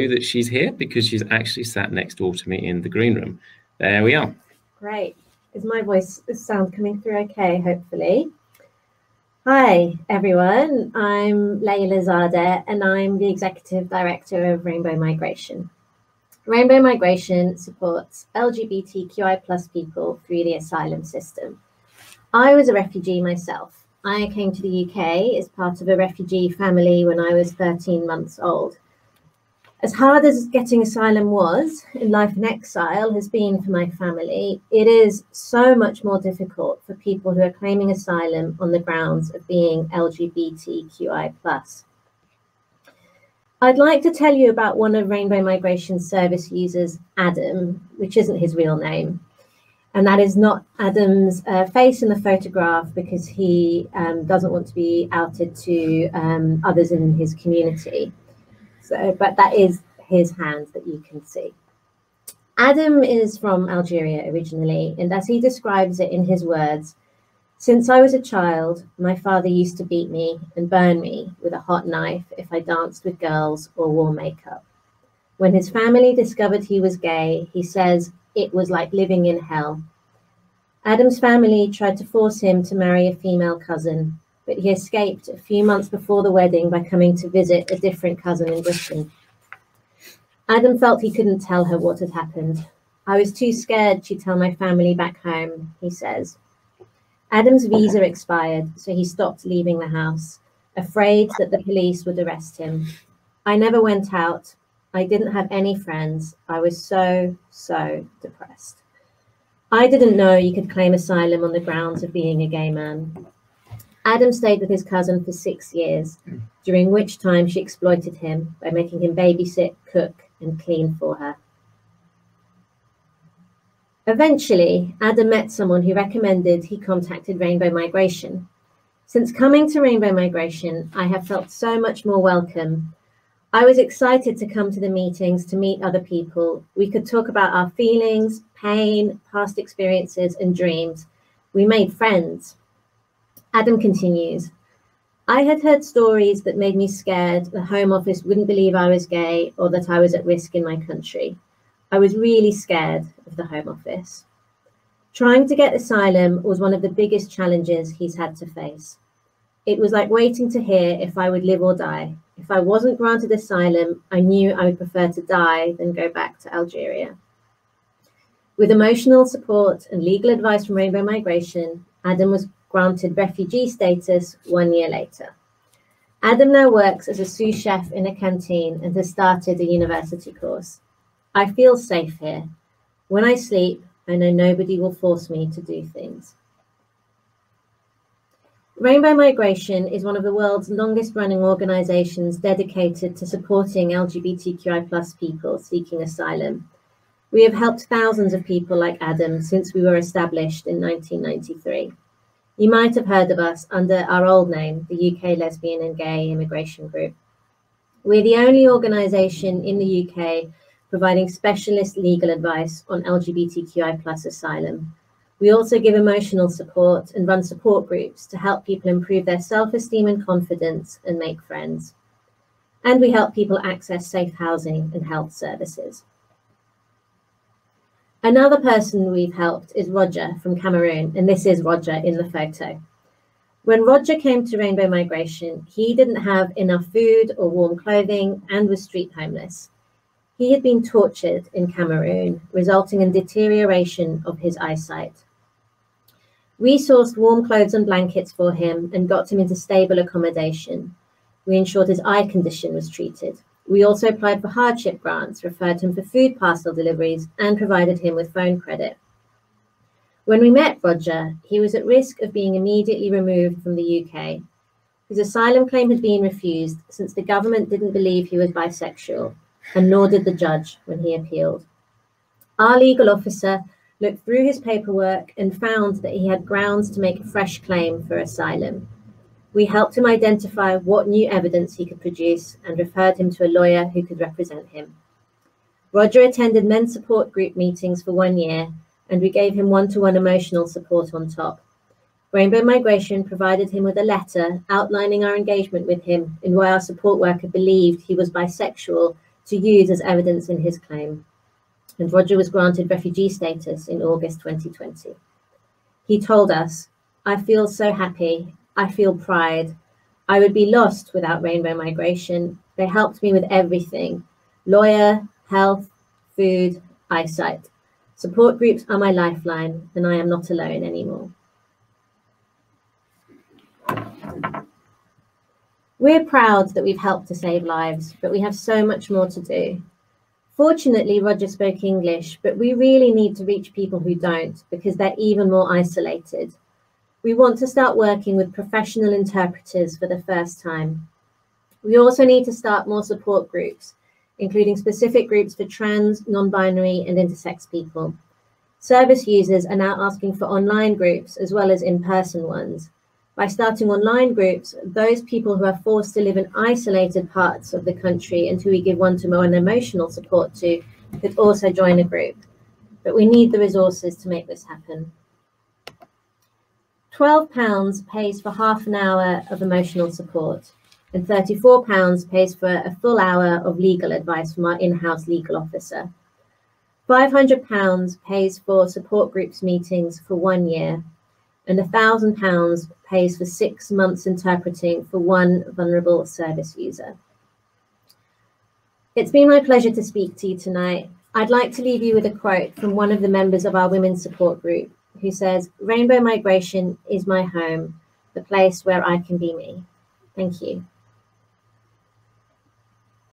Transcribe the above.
that she's here because she's actually sat next door to me in the green room. There we are. Great. Is my sound coming through okay, hopefully? Hi, everyone. I'm Layla Zadeh, and I'm the Executive Director of Rainbow Migration. Rainbow Migration supports LGBTQI+ people through the asylum system. I was a refugee myself. I came to the UK as part of a refugee family when I was 13 months old. As hard as getting asylum was, and life in exile has been for my family, it is so much more difficult for people who are claiming asylum on the grounds of being LGBTQI+. I'd like to tell you about one of Rainbow Migration service users, Adam, which isn't his real name. And that is not Adam's face in the photograph because he doesn't want to be outed to others in his community. But that is his hand that you can see. Adam is from Algeria originally, and as he describes it in his words, "Since I was a child, my father used to beat me and burn me with a hot knife if I danced with girls or wore makeup. When his family discovered he was gay, he says it was like living in hell. Adam's family tried to force him to marry a female cousin, but he escaped a few months before the wedding by coming to visit a different cousin in Britain. Adam felt he couldn't tell her what had happened. I was too scared she'd tell my family back home," he says. Adam's visa expired, so he stopped leaving the house, afraid that the police would arrest him. "I never went out. I didn't have any friends. I was so depressed. I didn't know you could claim asylum on the grounds of being a gay man." Adam stayed with his cousin for 6 years, during which time she exploited him by making him babysit, cook, and clean for her. Eventually, Adam met someone who recommended he contacted Rainbow Migration. "Since coming to Rainbow Migration, I have felt so much more welcome. I was excited to come to the meetings to meet other people. We could talk about our feelings, pain, past experiences, and dreams. We made friends." Adam continues, "I had heard stories that made me scared the Home Office wouldn't believe I was gay or that I was at risk in my country. I was really scared of the Home Office. Trying to get asylum was one of the biggest challenges he's had to face. It was like waiting to hear if I would live or die. If I wasn't granted asylum, I knew I would prefer to die than go back to Algeria." With emotional support and legal advice from Rainbow Migration, Adam was granted refugee status 1 year later. Adam now works as a sous chef in a canteen and has started a university course. "I feel safe here. When I sleep, I know nobody will force me to do things." Rainbow Migration is one of the world's longest running organizations dedicated to supporting LGBTQI+ people seeking asylum. We have helped thousands of people like Adam since we were established in 1993. You might have heard of us under our old name, the UK Lesbian and Gay Immigration Group. We're the only organisation in the UK providing specialist legal advice on LGBTQI+ asylum. We also give emotional support and run support groups to help people improve their self-esteem and confidence and make friends. And we help people access safe housing and health services. Another person we've helped is Roger from Cameroon, and this is Roger in the photo. When Roger came to Rainbow Migration, he didn't have enough food or warm clothing and was street homeless. He had been tortured in Cameroon, resulting in deterioration of his eyesight. We sourced warm clothes and blankets for him and got him into stable accommodation. We ensured his eye condition was treated. We also applied for hardship grants, referred him for food parcel deliveries, and provided him with phone credit. When we met Roger, he was at risk of being immediately removed from the UK. His asylum claim had been refused since the government didn't believe he was bisexual, and nor did the judge when he appealed. Our legal officer looked through his paperwork and found that he had grounds to make a fresh claim for asylum. We helped him identify what new evidence he could produce and referred him to a lawyer who could represent him. Roger attended men's support group meetings for 1 year, and we gave him one-to-one emotional support on top. Rainbow Migration provided him with a letter outlining our engagement with him and why our support worker believed he was bisexual to use as evidence in his claim, and Roger was granted refugee status in August 2020. He told us, "I feel so happy. I feel pride. I would be lost without Rainbow Migration. They helped me with everything: lawyer, health, food, eyesight. Support groups are my lifeline, and I am not alone anymore." We're proud that we've helped to save lives, but we have so much more to do. Fortunately, Roger spoke English, but we really need to reach people who don't, because they're even more isolated. We want to start working with professional interpreters for the first time. We also need to start more support groups, including specific groups for trans, non-binary, and intersex people. Service users are now asking for online groups as well as in-person ones. By starting online groups, those people who are forced to live in isolated parts of the country and who we give one-to-one emotional support to could also join a group. But we need the resources to make this happen. £12 pays for half an hour of emotional support, and £34 pays for a full hour of legal advice from our in-house legal officer. £500 pays for support groups meetings for 1 year, and £1,000 pays for 6 months interpreting for one vulnerable service user. It's been my pleasure to speak to you tonight. I'd like to leave you with a quote from one of the members of our women's support group, who says, "Rainbow Migration is my home, the place where I can be me." Thank you.